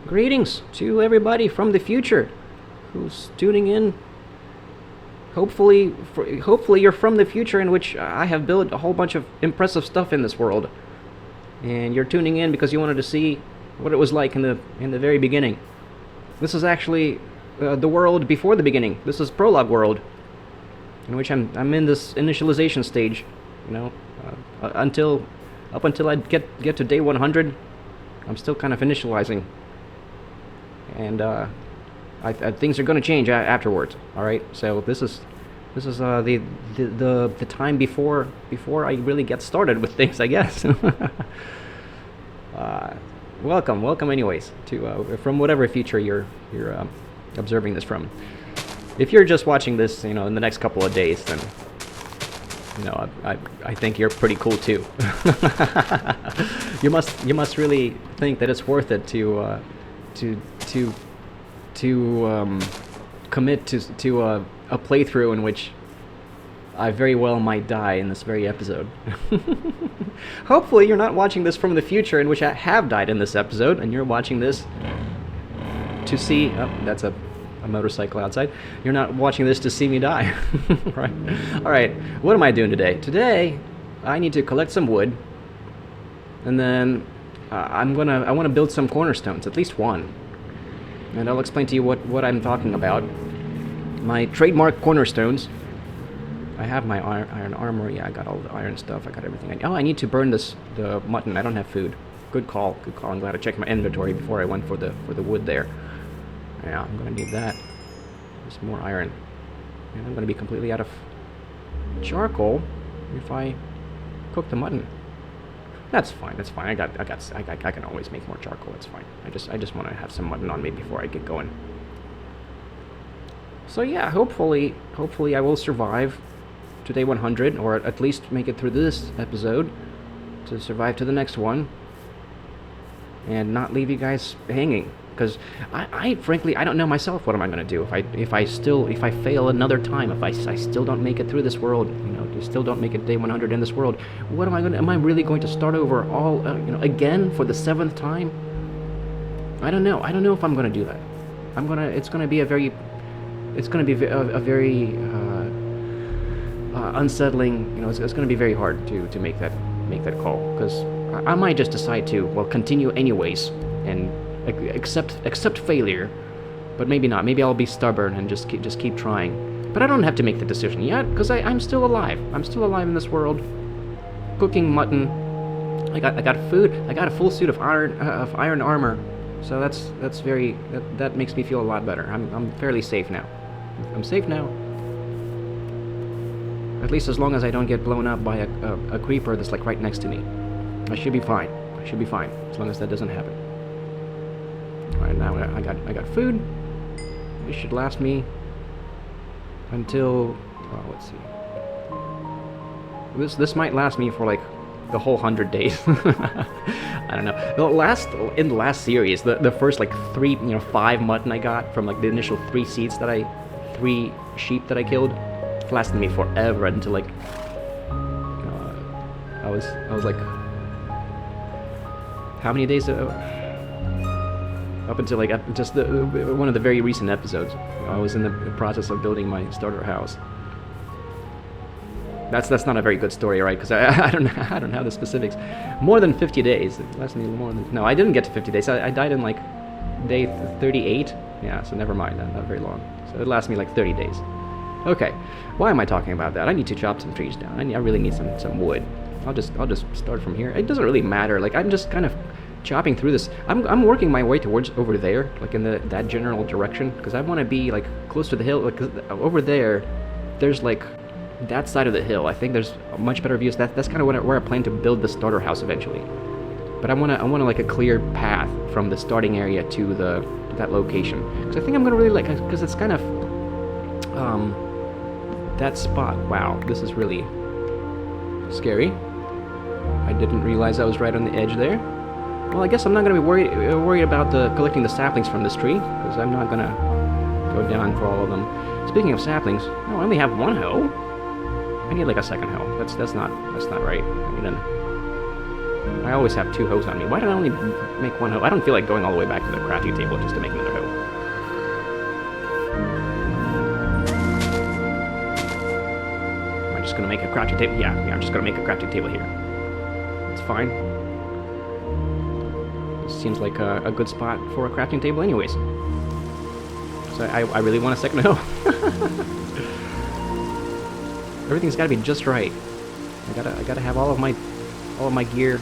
Greetings to everybody from the future who's tuning in. Hopefully you're from the future in which I have built a whole bunch of impressive stuff in this world. And you're tuning in because you wanted to see what it was like in the very beginning. This is actually the world before the beginning. This is Prologue world, in which I'm in this initialization stage, up until I get to day 100. I'm still kind of initializing, and things are going to change afterwards. All right, so this is the time before I really get started with things, I guess. Welcome anyways to from whatever future you're observing this from. If you're just watching this, in the next couple of days, then I think you're pretty cool too. You must really think that it's worth it to commit to a playthrough in which I very well might die in this very episode. Hopefully you're not watching this from the future in which I have died in this episode, and you're watching this to see... Oh, that's a motorcycle outside. You're not watching this to see me die. Right? Alright, what am I doing today? Today, I need to collect some wood, and then I want to build some cornerstones, at least one. And I'll explain to you what I'm talking about. My trademark cornerstones. I have my iron armor. Yeah, I got all the iron stuff. I got everything. I need to burn the mutton. I don't have food. Good call. I'm glad I checked my inventory before I went for the wood there. Yeah, I'm gonna need that. There's more iron, and I'm gonna be completely out of charcoal if I cook the mutton. That's fine. That's fine. I can always make more charcoal. It's fine. I just want to have some mutton on me before I get going. So yeah, hopefully I will survive to day 100, or at least make it through this episode to survive to the next one, and not leave you guys hanging. Because I frankly don't know myself what am I going to do if I fail another time, if I still don't make it through this world, still don't make it day 100 in this world. What am I going to? Am I really going to start over all again for the 7th time? I don't know. I don't know if I'm going to do that. It's going to be a very unsettling. It's going to be very hard to make that call, because I might just decide to continue anyways and accept failure, but maybe not. Maybe I'll be stubborn and just keep trying. But I don't have to make the decision yet, because I'm still alive. I'm still alive in this world, cooking mutton. I got food. I got a full suit of iron armor, so that makes me feel a lot better. I'm fairly safe now. I'm safe now. At least as long as I don't get blown up by a creeper that's like right next to me. I should be fine. As long as that doesn't happen. Alright, now I got food. This should last me until, let's see. This might last me for like the whole 100 days. I don't know. In the last series, the first like 5 mutton I got from like the initial 3 sheep that I killed lasted me forever until like I was like, how many days? Up until like just one of the very recent episodes. I was in the process of building my starter house. That's not a very good story, right? Because I don't have the specifics. More than 50 days. It lasted me more than... No, I didn't get to 50 days. I died in like day 38. Yeah, so never mind. Not very long. So it lasted me like 30 days. Okay, why am I talking about that? I need to chop some trees down. I really need some wood. I'll just start from here. It doesn't really matter. Like, I'm just kind of chopping through this. I'm working my way towards over there, like in that general direction, because I want to be like close to the hill. Like over there's like that side of the hill. I think there's much better views. That's kind of where I plan to build the starter house eventually. But I want like a clear path from the starting area to that location, because I think I'm gonna really like, because it's kind of that spot. Wow, this is really scary. I didn't realize I was right on the edge there. Well, I guess I'm not going to be worried about collecting the saplings from this tree, because I'm not going to go down for all of them. Speaking of saplings, I only have 1 hoe. I need like a second hoe. That's not right. I I always have 2 hoes on me. Why did I only make 1 hoe? I don't feel like going all the way back to the crafting table just to make another hoe. Am I just gonna make a crafting table? Yeah, I'm just gonna make a crafting table here. It's fine. This seems like a good spot for a crafting table anyways. So I really want a second hoe. Everything's gotta be just right. I gotta have all of my gear,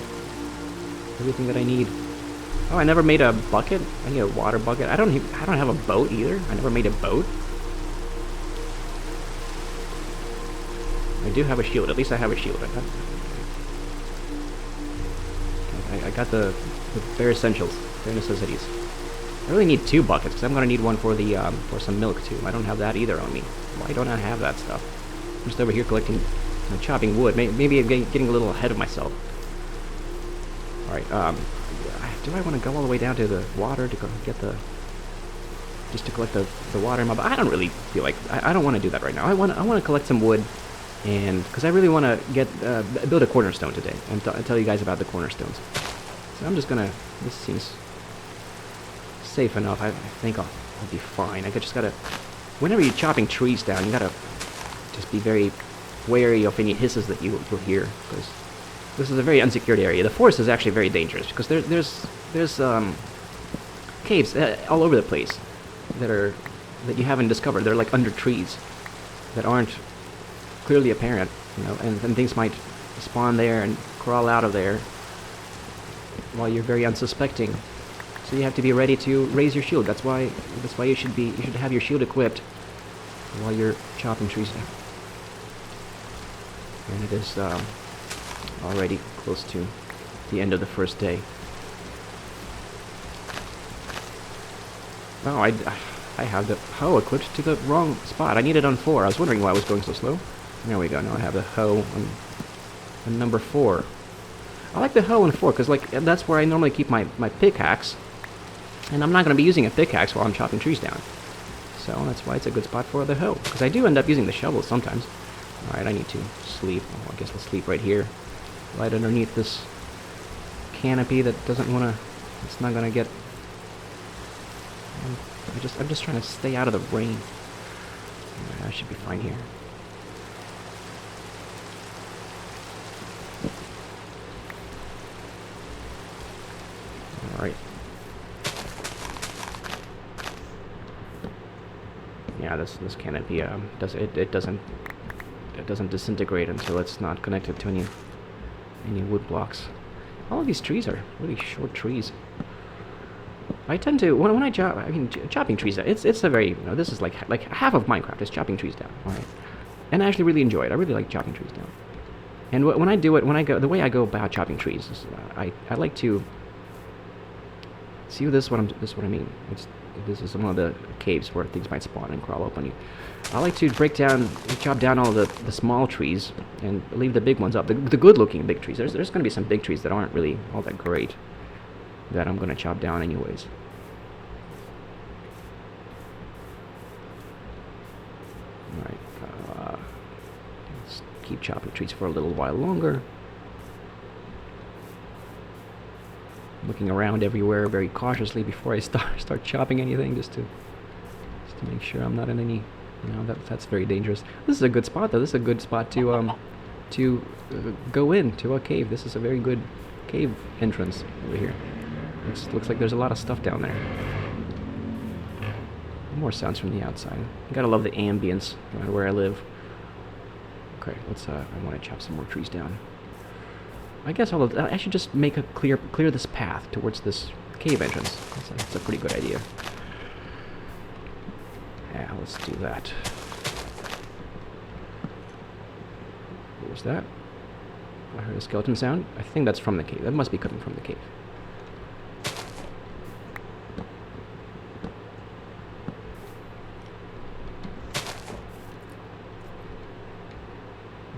everything that I need. Oh, I never made a bucket. I need a water bucket. I don't have a boat either. I never made a boat. I do have a shield. At least I have a shield. I got the bare essentials, bare necessities. I really need 2 buckets because I'm gonna need one for the for some milk too. I don't have that either on me. Why don't I have that stuff? I'm just over here collecting, chopping wood. Maybe I'm getting a little ahead of myself. All right. Do I want to go all the way down to the water to go get just to collect the water in my boat? I don't really feel like I don't want to do that right now. I want to collect some wood, and because I really want to build a cornerstone today and tell you guys about the cornerstones. So I'm just gonna. This seems safe enough. I think I'll be fine. I just gotta. Whenever you're chopping trees down, you gotta just be very wary of any hisses that you'll hear, because this is a very unsecured area. The forest is actually very dangerous because there's caves all over the place that you haven't discovered. They're like under trees that aren't clearly apparent, and things might spawn there and crawl out of there while you're very unsuspecting. So you have to be ready to raise your shield. That's why you should have your shield equipped while you're chopping trees down. And it is already close to the end of the first day. Oh, I have the hoe equipped to the wrong spot. I need it on 4. I was wondering why I was going so slow. There we go. Now I have the hoe on number 4. I like the hoe on 4 because that's where I normally keep my pickaxe, and I'm not going to be using a pickaxe while I'm chopping trees down. So that's why it's a good spot for the hoe, because I do end up using the shovel sometimes. Alright, I need to sleep. Oh, I guess I'll sleep right here. Right underneath this canopy that doesn't want to... It's not going to get... I'm just trying to stay out of the rain. I should be fine here. Alright. Yeah, this canopy it doesn't disintegrate until it's not connected to any wood blocks. All of these trees are really short trees. I tend to when I chop. I mean, chopping trees. It's a very this is like half of Minecraft is chopping trees down. All right, and I actually really enjoy it. I really like chopping trees down. And when I do it, the way I go about chopping trees is I like to see this. What I mean. This is one of the caves where things might spawn and crawl up on you. I like to chop down all the small trees and leave the big ones up. The good-looking big trees. There's going to be some big trees that aren't really all that great that I'm going to chop down anyways. Alright, let's keep chopping trees for a little while longer. Looking around everywhere very cautiously before I start chopping anything, just to make sure I'm not in any, that's very dangerous. This is a good spot though. This is a good spot to go into a cave. This is a very good cave entrance over here. Looks like there's a lot of stuff down there. More sounds from the outside. You gotta love the ambience no matter where I live. Okay, I want to chop some more trees down. I guess I should just make clear this path towards this cave entrance. That's a pretty good idea. Yeah, let's do that. What was that? I heard a skeleton sound. I think that's from the cave. That must be coming from the cave.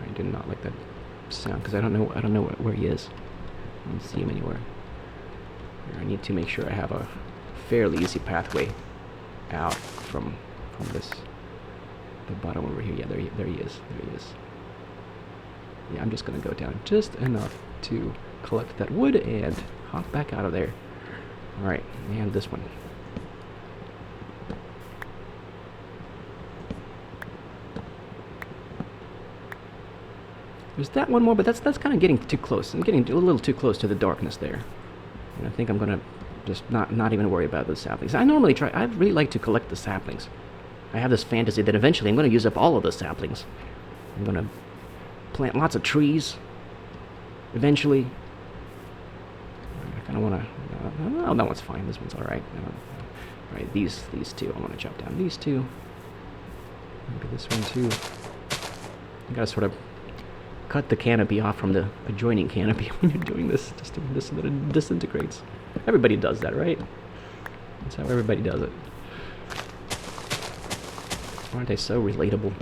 I did not like that sound because I don't know where he is. I don't see him anywhere. I need to make sure I have a fairly easy pathway out from the bottom over here. Yeah, there he is. Yeah, I'm just gonna go down just enough to collect that wood and hop back out of there. Alright, and this one. There's that one more, but that's kind of getting too close. I'm getting a little too close to the darkness there. And I think I'm gonna just not even worry about the saplings. I really like to collect the saplings. I have this fantasy that eventually I'm gonna use up all of the saplings. I'm gonna plant lots of trees. Eventually. I kind of wanna. No, that one's fine. This one's all right. All right, these two. I want to chop down these two. Maybe this one too. You gotta sort of cut the canopy off from the adjoining canopy when you're doing this, just to this so that it disintegrates. Everybody does that, right? That's how everybody does it. Aren't they so relatable?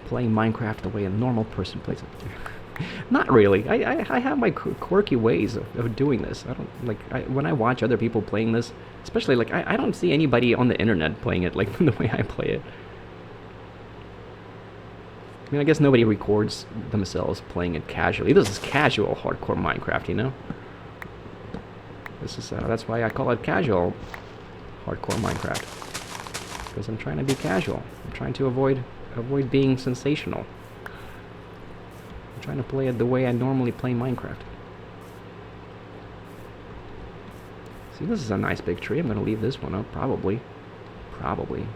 Playing Minecraft the way a normal person plays it. Not really. I have my quirky ways of doing this. I don't like when I watch other people playing this, especially like I don't see anybody on the internet playing it like the way I play it. I mean, I guess nobody records themselves playing it casually. This is casual hardcore Minecraft, you know? This is that's why I call it casual hardcore Minecraft. Because I'm trying to be casual. I'm trying to avoid being sensational. I'm trying to play it the way I normally play Minecraft. See, this is a nice big tree. I'm going to leave this one up, probably. Probably.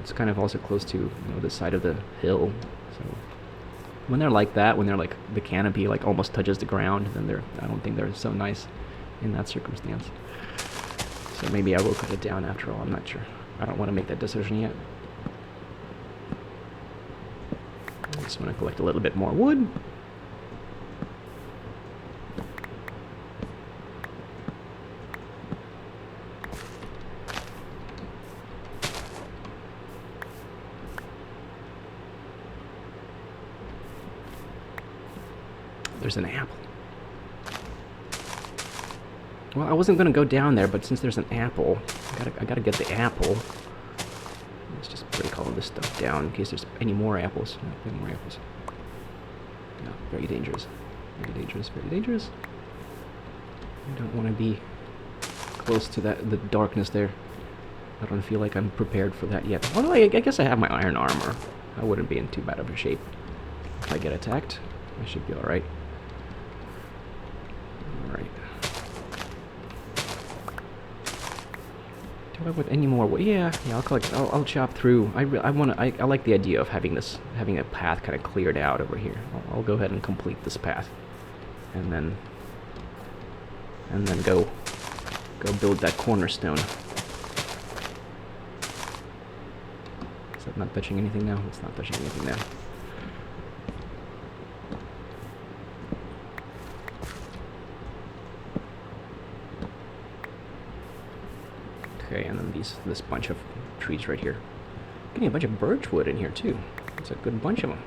It's kind of also close to, the side of the hill. So when they're like that, when they're like the canopy like almost touches the ground, then I don't think they're so nice in that circumstance. So maybe I will cut it down after all. I'm not sure. I don't want to make that decision yet. I just want to collect a little bit more wood. There's an apple. Well, I wasn't gonna go down there, but since there's an apple, I gotta get the apple. Let's just break all of this stuff down in case there's any more apples. No, any more apples. No, very dangerous. Very dangerous. Very dangerous. I don't want to be close to the darkness there. I don't feel like I'm prepared for that yet. Although I guess I have my iron armor. I wouldn't be in too bad of a shape if I get attacked. I should be all right. Do I want any more wood? Yeah, I'll collect. I'll chop through. I like the idea of having a path kind of cleared out over here. I'll go ahead and complete this path, and then go build that cornerstone. Is that not touching anything now? It's not touching anything now. Okay, and then this bunch of trees right here. Getting a bunch of birch wood in here too. It's a good bunch of them.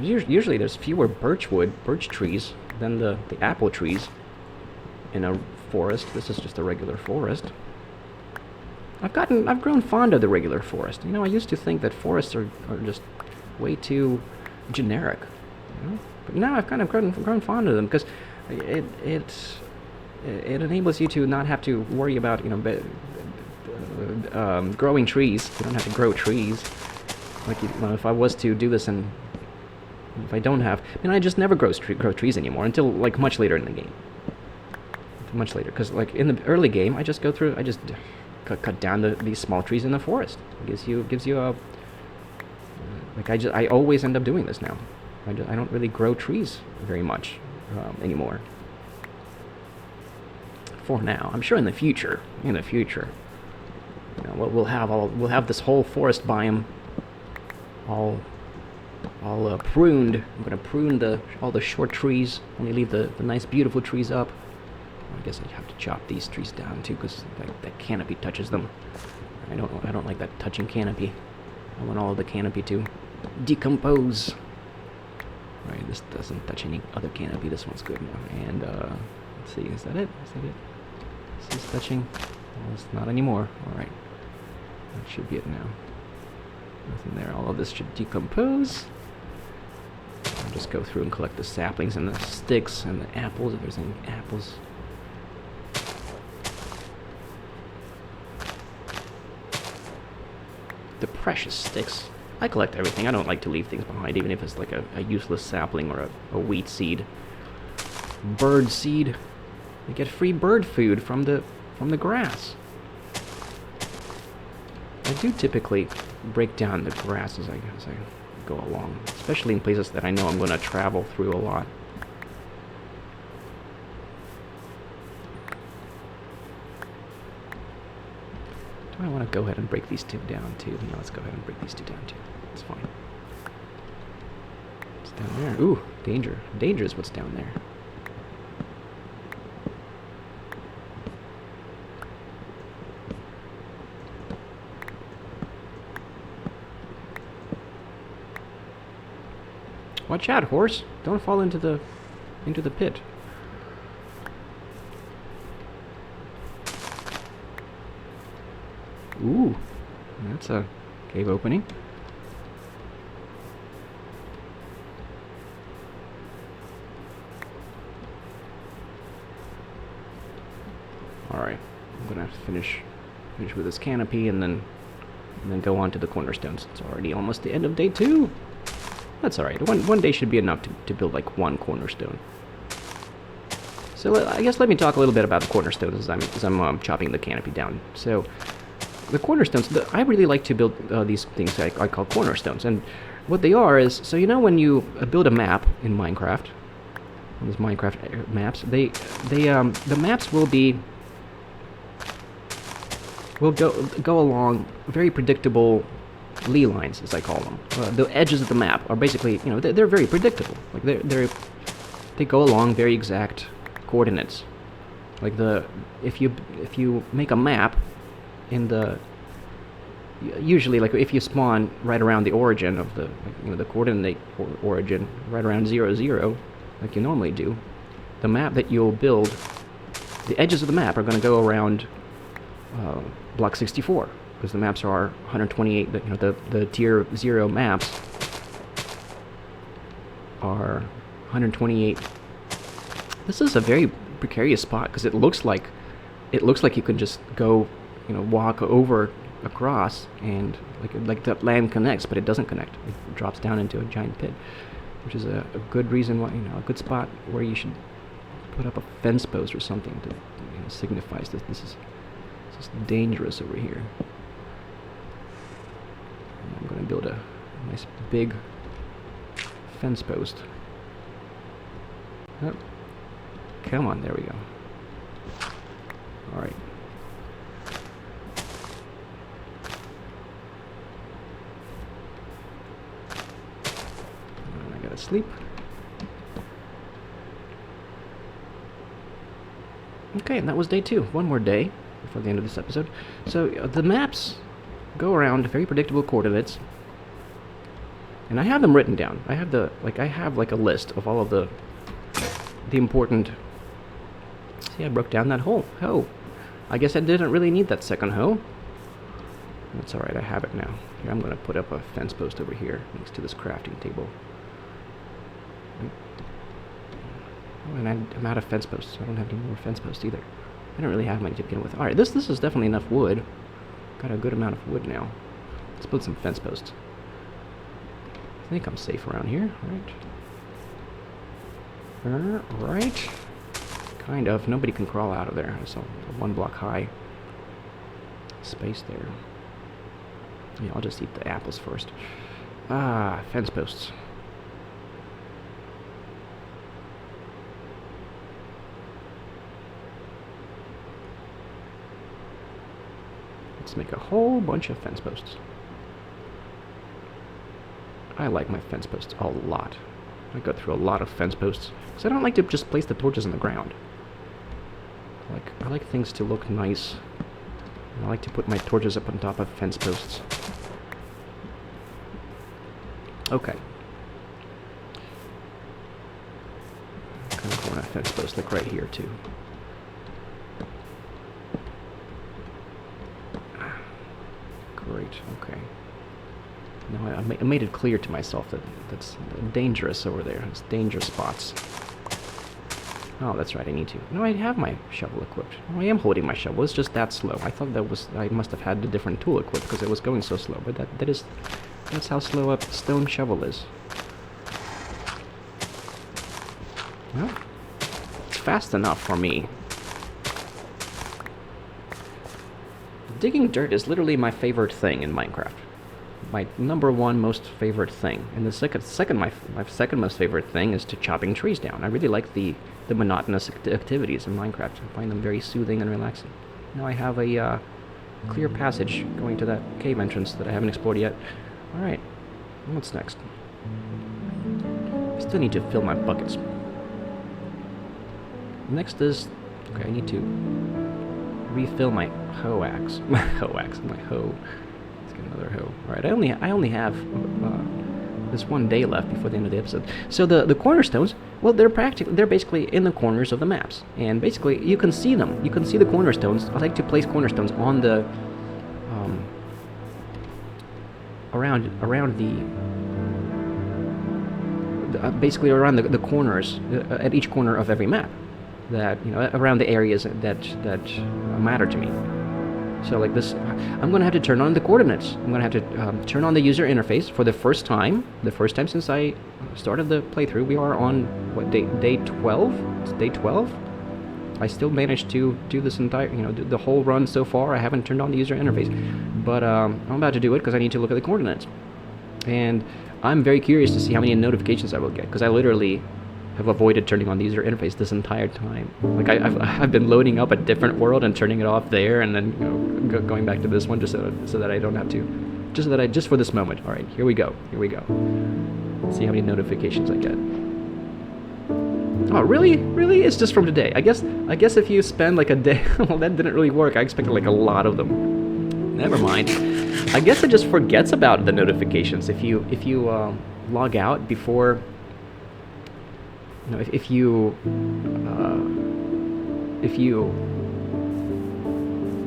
Usually there's fewer birch trees than the apple trees in a forest. This is just a regular forest. I've grown fond of the regular forest. I used to think that forests are just way too generic. But now I've kind of grown fond of them because it enables you to not have to worry about growing trees. You don't have to grow trees. Like if I was to do this, and if I don't have, I just never grow trees anymore until like much later in the game. Much later, because like in the early game, I just cut down these small trees in the forest. It gives you a I always end up doing this now. I don't really grow trees very much anymore. For now, I'm sure in the future, we'll have this whole forest biome all pruned. I'm gonna prune all the short trees, only leave the nice beautiful trees up. I guess I have to chop these trees down too, because that canopy touches them. I don't like that touching canopy. I want all of the canopy to decompose. Right, this doesn't touch any other canopy. This one's good now. And let's see, is that it? This is touching. Well, it's not anymore. All right, that should be it now. Nothing there. All of this should decompose. just go through and collect the saplings and the sticks and the apples, if there's any apples. The precious sticks. I collect everything. I don't like to leave things behind, even if it's like a useless sapling or a wheat seed. Bird seed. You get free bird food from the grass. I do typically break down the grass as I go along, especially in places that I know I'm going to travel through a lot. Do I want to go ahead and break these two down too? No, let's go ahead and break these two down too. It's fine. What's down there? Ooh, danger. Danger is what's down there. Watch out, horse! Don't fall into the pit. Ooh, that's a cave opening. All right, I'm gonna finish with this canopy and then go on to the cornerstones. It's already almost the end of day 2. That's all right. One day should be enough to build like one cornerstone. So I guess let me talk a little bit about the cornerstones as I'm chopping the canopy down. So the cornerstones, I really like to build these things I call cornerstones. And what they are is, so you know when you build a map in Minecraft, these Minecraft maps, the maps will go along very predictable ley lines, as I call them. The edges of the map are basically, you know, they're very predictable. Like they go along very exact coordinates. Like if you make a map in the, usually like if you spawn right around the origin of the, you know, the coordinate origin right around 0, 0, like you normally do, the map that you'll build, the edges of the map are going to go around block 64. Because the maps are 128, you know, the tier 0 maps are 128. This is a very precarious spot because it looks like you can just go, you know, walk across and like the land connects, but it doesn't connect. It drops down into a giant pit, which is a good reason why, you know, a good spot where you should put up a fence post or something to, you know, signifies that this is dangerous over here. I'm going to build a nice big fence post. Oh, come on, there we go. Alright. I gotta sleep. Okay, and that was day 2. One more day before the end of this episode. So the maps go around very predictable coordinates, and I have them written down. I have a list of all of the important. See, I broke down that hole. Oh, I guess I didn't really need that second hoe. That's all right. I have it now. Here, I'm going to put up a fence post over here next to this crafting table. Oh, and I'm out of fence posts. I don't have any more fence posts either. I don't really have many to begin with. All right, this is definitely enough wood. Got a good amount of wood now. Let's build some fence posts. I think I'm safe around here, right? Right. Kind of. Nobody can crawl out of there. There's a 1 block high space there. Yeah, I'll just eat the apples first. Ah, fence posts. Let's make a whole bunch of fence posts. I like my fence posts a lot. I go through a lot of fence posts because I don't like to just place the torches in the ground. I like things to look nice. I like to put my torches up on top of fence posts. Okay. Kind of want a fence post like right here too. Great, okay. No, I made it clear to myself that that's dangerous over there. It's danger spots. Oh, that's right, I need to. No, I have my shovel equipped. Oh, I am holding my shovel, it's just that slow. I thought that was... I must have had a different tool equipped because it was going so slow, but that's how slow a stone shovel is. Well, it's fast enough for me. Digging dirt is literally my favorite thing in Minecraft. My #1 most favorite thing. And the my second most favorite thing is to chopping trees down. I really like the monotonous activities in Minecraft. I find them very soothing and relaxing. Now I have a clear passage going to that cave entrance that I haven't explored yet. Alright, what's next? I still need to fill my buckets. Next is... okay, I need to refill my hoe axe. My hoe. Let's get another hoe. Alright, I only have this one day left before the end of the episode. So the cornerstones, well, they're basically in the corners of the maps, and basically you can see them. You can see the cornerstones. I like to place cornerstones on the around the basically around the corners at each corner of every map. That, you know, around the areas that matter to me. So like this, I'm going to have to turn on the coordinates. I'm going to have to turn on the user interface for the first time since I started the playthrough. We are on, what, day 12? It's day 12? I still managed to do this entire, you know, the whole run so far. I haven't turned on the user interface. But I'm about to do it because I need to look at the coordinates. And I'm very curious to see how many notifications I will get, because I literally have avoided turning on the user interface this entire time. Like I've been loading up a different world and turning it off there, and then, you know, going back to this one just so that I don't have to, just for this moment. All right, here we go. Let's see how many notifications I get. Oh, really? It's just from today. I guess if you spend like a day, well, that didn't really work. I expected like a lot of them. Never mind. I guess it just forgets about the notifications if you log out before. You know, if you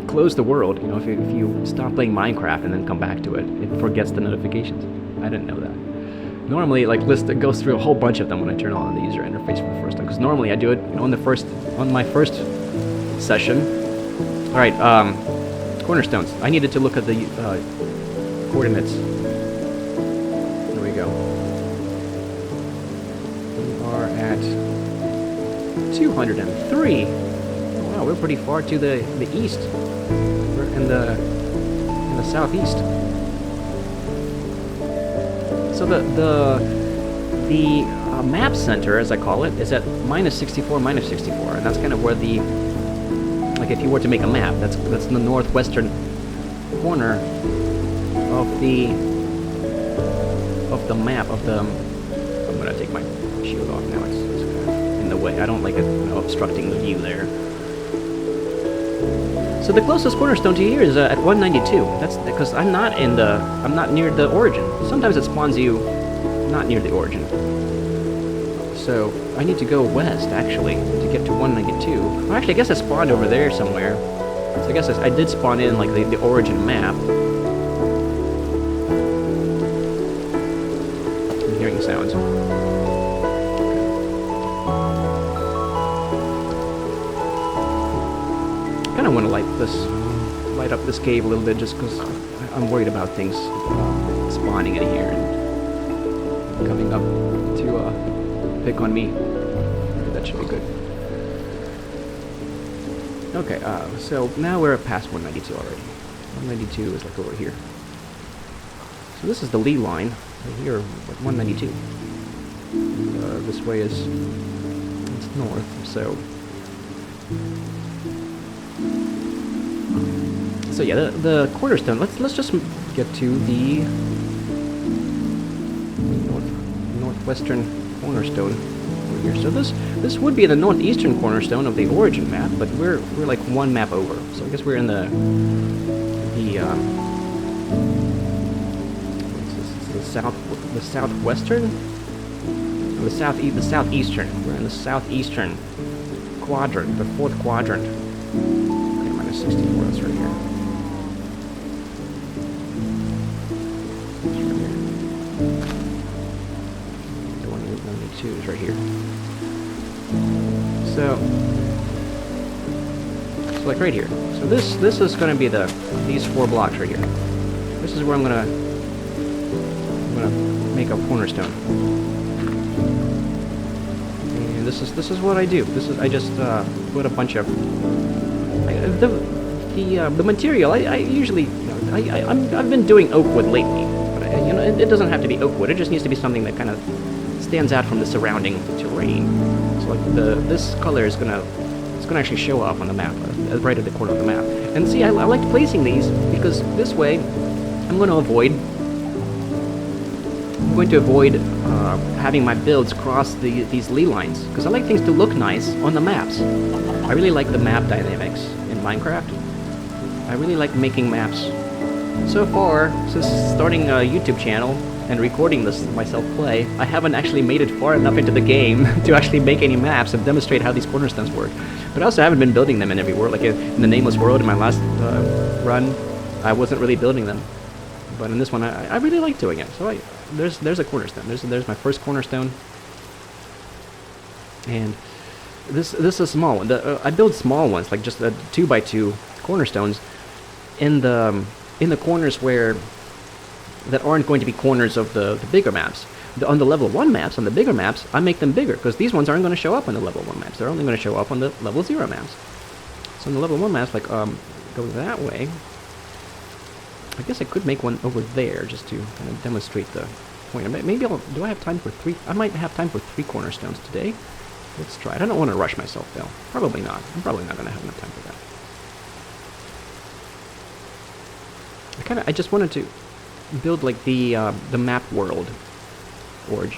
close the world, you know, if you stop playing Minecraft and then come back to it, it forgets the notifications. I didn't know that. Normally, like, it goes through a whole bunch of them when I turn on the user interface for the first time. Because normally I do it, you know, on my first session. All right, cornerstones. I needed to look at the coordinates. There we go. At 203. Wow, we're pretty far to the east. We're in the southeast. So the map center, as I call it, is at -64, -64, and that's kind of where the, like, if you were to make a map, that's the northwestern corner of the map of the. I'm gonna take my shield off now. It's kind of in the way. I don't like it, you know, obstructing the view there. So the closest cornerstone to here is at 192. That's because I'm not near the origin. Sometimes it spawns you not near the origin. So I need to go west actually to get to 192. Well, actually, I guess I spawned over there somewhere. So I guess I did spawn in like the origin map. I'm hearing sounds. I kind of want to light up this cave a little bit, just because I'm worried about things spawning in here and coming up to pick on me. That should be good. Okay, so now we're past 192 already. 192 is like over here. So this is the Lee line right here at 192. This way is it's north, so. So yeah, the cornerstone. Let's just get to the northwestern cornerstone over here. So this would be the northeastern cornerstone of the origin map, but we're like one map over. So I guess we're in the southwestern, the southeastern. We're in the southeastern quadrant, the fourth quadrant. Okay, -64. That's right here. 2 is right here. So like right here. So this is going to be these 4 blocks right here. This is where I'm gonna make a cornerstone. And this is what I do. I just put a bunch of the material. I usually I've been doing oak wood lately, but it doesn't have to be oak wood. It just needs to be something that kind of stands out from the surrounding terrain. So like this color is gonna actually show up on the map, right at the corner of the map. And see, I like placing these because this way I'm going to avoid having my builds cross these ley lines, because I like things to look nice on the maps. I really like the map dynamics in Minecraft. I really like making maps. So far, since starting a YouTube channel and recording this myself play, I haven't actually made it far enough into the game to actually make any maps and demonstrate how these cornerstones work. But I also haven't been building them in every world. Like in the Nameless World, in my last run, I wasn't really building them. But in this one, I really like doing it. So there's a cornerstone. There's my first cornerstone. And this is a small one. I build small ones, like just 2x2 cornerstones in the corners that aren't going to be corners of the bigger maps. On the level 1 maps, on the bigger maps, I make them bigger, because these ones aren't going to show up on the level 1 maps. They're only going to show up on the level 0 maps. So on the level 1 maps, like, go that way. I guess I could make one over there, just to kind of demonstrate the point. Maybe do I have time for 3? I might have time for 3 cornerstones today. Let's try it. I don't want to rush myself, though. Probably not. I'm probably not going to have enough time for that. I just wanted to build like the map world. Oof.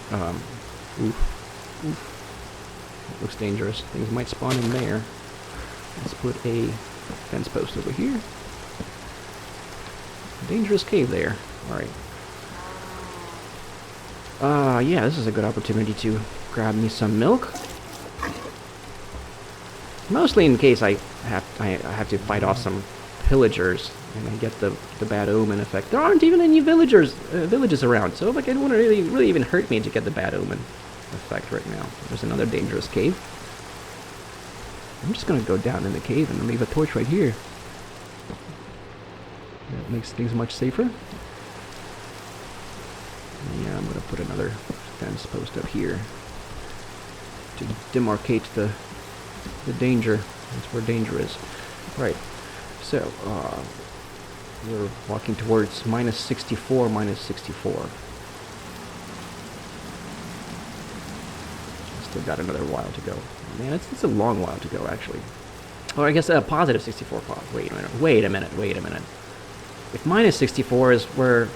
That looks dangerous. Things might spawn in there. Let's put a fence post over here. Dangerous cave there. Alright. Yeah, this is a good opportunity to grab me some milk. Mostly in case I have to fight off some pillagers and I get the bad omen effect. There aren't even any villages around, so like it wouldn't really even hurt me to get the bad omen effect right now. There's another dangerous cave. I'm just gonna go down in the cave and leave a torch right here. That makes things much safer. Yeah, I'm gonna put another fence post up here to demarcate the danger. That's where danger is. Right. So, we're walking towards minus 64. Still got another while to go. Man, it's a long while to go, actually. Or I guess positive 64. Wait a minute. If minus 64 is where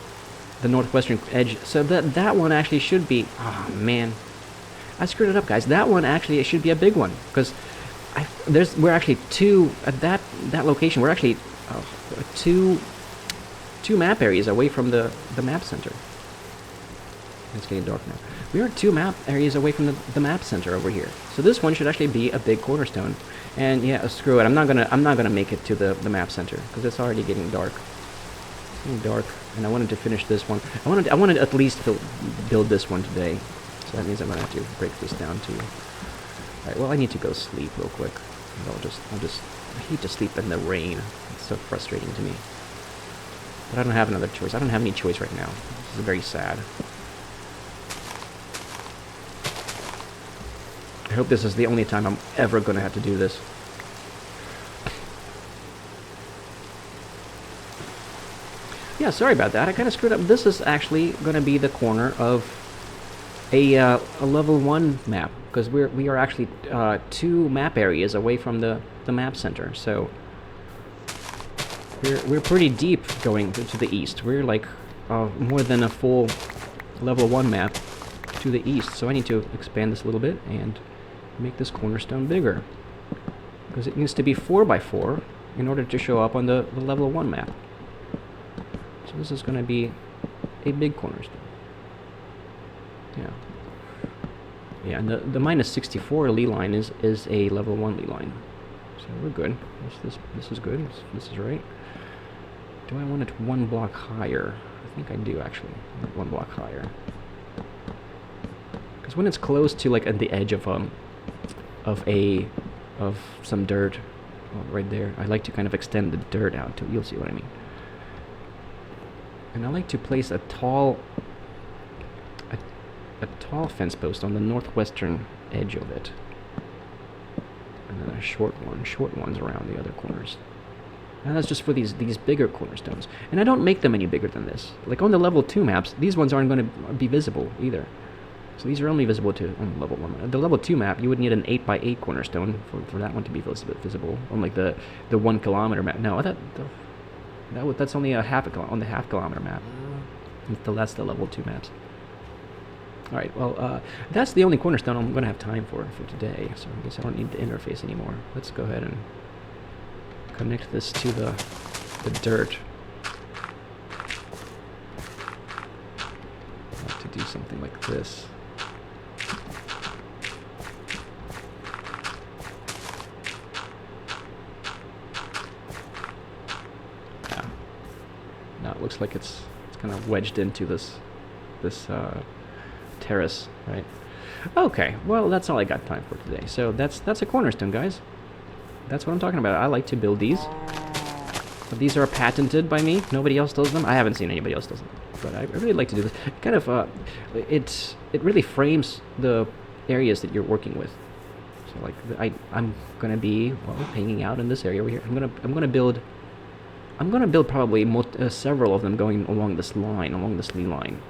the northwestern edge, so that one actually should be. Oh man, I screwed it up, guys. That one actually it should be a big one, because we're actually at that location. We're actually two map areas away from the map center. It's getting dark now. We are 2 map areas away from the map center over here. So this one should actually be a big cornerstone. And yeah, screw it. I'm not gonna make it to the map center, because it's already getting dark. It's getting dark, and I wanted to finish this one. I wanted at least to build this one today. So that means I'm gonna have to break this down too. Alright, well I need to go sleep real quick. I hate to sleep in the rain. It's so frustrating to me. But I don't have another choice. I don't have any choice right now. This is very sad. I hope this is the only time I'm ever going to have to do this. Yeah, sorry about that. I kind of screwed up. This is actually going to be the corner of a level 1 map, because we are actually 2 map areas away from the map center. So we're pretty deep going to the east. We're like more than a full level 1 map to the east. So I need to expand this a little bit and make this cornerstone bigger, because it needs to be 4x4 in order to show up on the level 1 map. So this is going to be a big cornerstone. Yeah, and the minus 64 ley line is a level 1 ley line. So we're good. This is good. This is right. Do I want it 1 block higher? I think I do, actually. 1 block higher. Because when it's close to like at the edge of some dirt, right there, I like to kind of extend the dirt out to. You'll see what I mean. And I like to place a tall fence post on the northwestern edge of it, and then a short ones around the other corners. And that's just for these bigger cornerstones. And I don't make them any bigger than this. Like on the level 2 maps, these ones aren't going to be visible either. So these are only visible on level 1. The level 2 map, you would need an 8x8 cornerstone for that one to be visible. On like the 1 kilometer map. No, that's only on the half kilometer map. That's the level 2 maps. Alright, well, that's the only cornerstone I'm going to have time for today. So I guess I don't need the interface anymore. Let's go ahead and connect this to the dirt. I'll have to do something like this. Yeah. Now it looks like it's kind of wedged into this terrace, right? Okay, well that's all I got time for today. So that's a cornerstone, guys. That's what I'm talking about. I like to build these. But these are patented by me. Nobody else does them. I haven't seen anybody else does them. But I really like to do this. Kind of, it really frames the areas that you're working with. So like, I'm gonna be hanging out in this area over here. I'm gonna build probably several of them going along this lean line.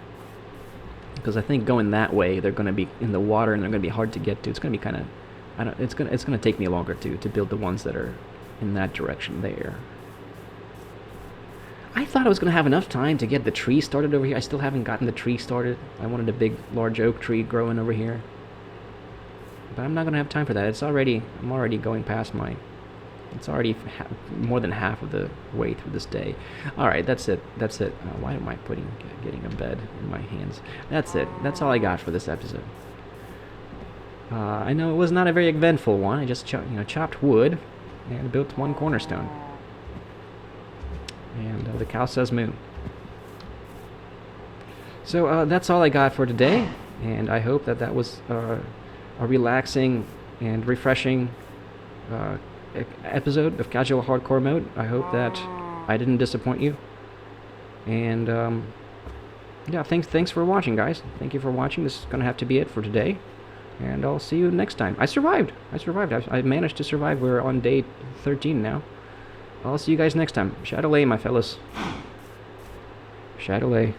Because I think going that way, they're gonna be in the water and they're gonna be hard to get to. It's gonna be kind of. It's gonna take me longer to build the ones that are in that direction there. I thought I was gonna have enough time to get the tree started over here. I still haven't gotten the tree started. I wanted a big, large oak tree growing over here, but I'm not gonna have time for that. I'm already going past my. It's already more than half of the way through this day. All right, that's it. Why am I getting a bed in my hands? That's it. That's all I got for this episode. I know it was not a very eventful one. I just chopped wood and built 1 cornerstone. And the cow says moo. So that's all I got for today. And I hope that was a relaxing and refreshing episode of Casual Hardcore Mode. I hope that I didn't disappoint you. And yeah, thanks for watching, guys. Thank you for watching. This is going to have to be it for today. And I'll see you next time. I survived. I managed to survive. We're on day 13 now. I'll see you guys next time. Shadowlay, my fellas. Shadowlay.